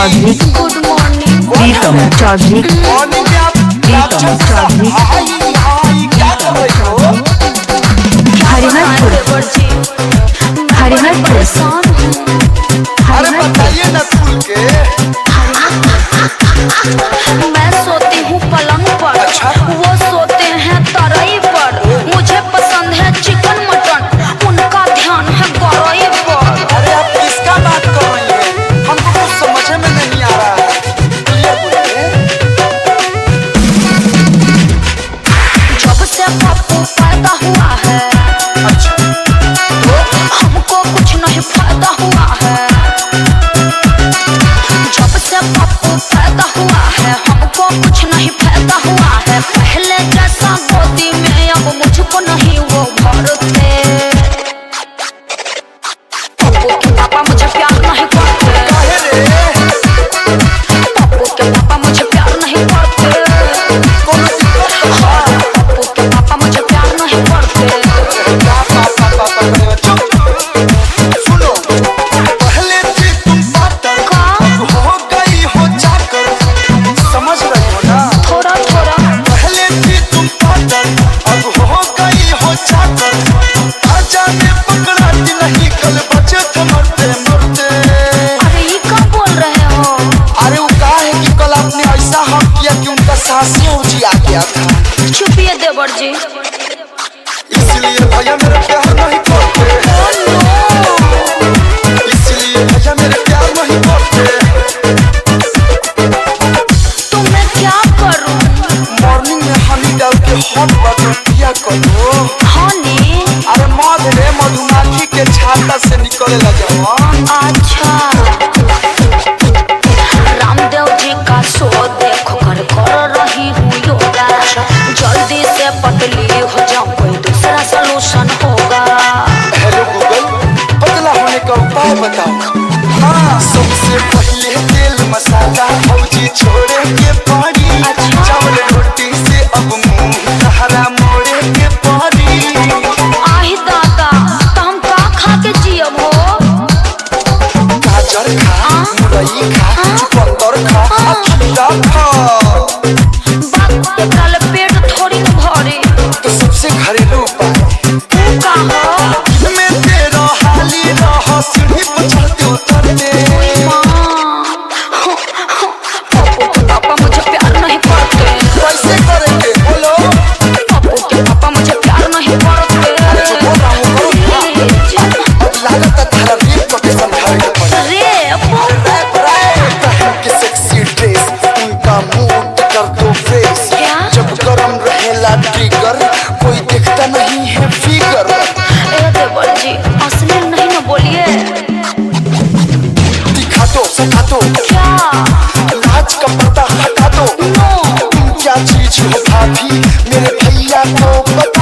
Chaudhary, good morning. Pritam Chaudhary, morning में आप प्रीतम चौधरी, क्या कर रही हो? हरिहरपुर, हरिहरपुर, अरे बताइए ना खुल के। मैं सोती हूँ पलंग पर, अच्छा। वो सोते हैं तराई पर। मुझे पसंद है चिकन मटन, उनका ध्यान है गौरई पर। अरे आप किसका बात कर रही हैं? हमको कुछ समझ में नहीं आ रहा है। क्लियर बोलिए। जब से पप्पू पैदा हुआ है, अच्छा तो हमको कुछ नहीं फायदा हुआ है। जब से पप्पू पैदा हुआ है, हमको कुछ नहीं फायदा हुआ है। पहले जैसा गोदी में अब मुझको नहीं वो भरते। पप्पू के पापा मुझे प्यार नहीं करते। काहे रे? पप्पू के पापा मुझे प्यार नहीं करते। कोनो दिक्कत तो है? पप्पू के पापा मुझे प्यार नहीं करते। क्या पापा करे हो? चुप। सुनो, पहले थी तुम पातर, अब हो गई हो चाकर। समझ रही हो ना? थोड़ा थोड़ा पहले थी तुम पातर, अब हो गई हो चाकर। आजा ने पकड़ा कि नहीं कल बचे थे मरते मरते। अरे ये क्या बोल रहे हो? अरे वो कहा है कि कल आपने ऐसा हक किया कि उनका सांसें उजिया गया था। छुपिए देवर जी। इसलिए भैया मेरे प्यार नहीं करते। इसलिए भैया मेरे प्यार नहीं करते। तो मैं क्या करूं? मॉर्निंग में हनी डाल के हॉट वाटर पिया करो। हनी? अरे मध रे, मधुमक्खी के छाता से निकले लगा। अच्छा। रामदेव जी का शो देखो कर रही हूँ योगा। जल्दी से पतली हो जाऊं, कोई दूसरा सलूशन होगा। हेलो गूगल, पतला होने का उपाय बताओ। हाँ, सबसे पहले तेल मसाला भौजी छोड़े के पड़ी। अच्छा। चावल रोटी से अब मुंह सहारा मोड़े के पड़ी। आही दादा, तो हम का खा के जियब हो? गाजर खा, मुरई खा, चुकंदर खा, खीरा खा। बाप एकरा ले पेट थोड़ी न भरी। तो सबसे घरेलू उपाय तू का हो? में तेरा हाली रहा, सीढ़ी पर चढ़ते उतरते। पप्पू के पापा मुझे प्यार नहीं करते। कैसे करेंगे बोलो? पप्पू के पापा मुझे प्यार नहीं करते। जो बोल रहा हूँ करो। अब लागत है तारा रेप करके समझावे के पड़े। रैप रैप पहन के सेक्सी ड्रेस, उनका मूड कर दो फेस। क्या? जब गरम रहेला ट्रिगर, कोई देखता नहीं है फिगर। ए देवर जी, असली नहीं न बोलिए। दिखा दो, सखा दो, क्या? लाज का पर्दा हटा दो। नो। तुम क्या चीज हो भाभी, मेरे भैया को बता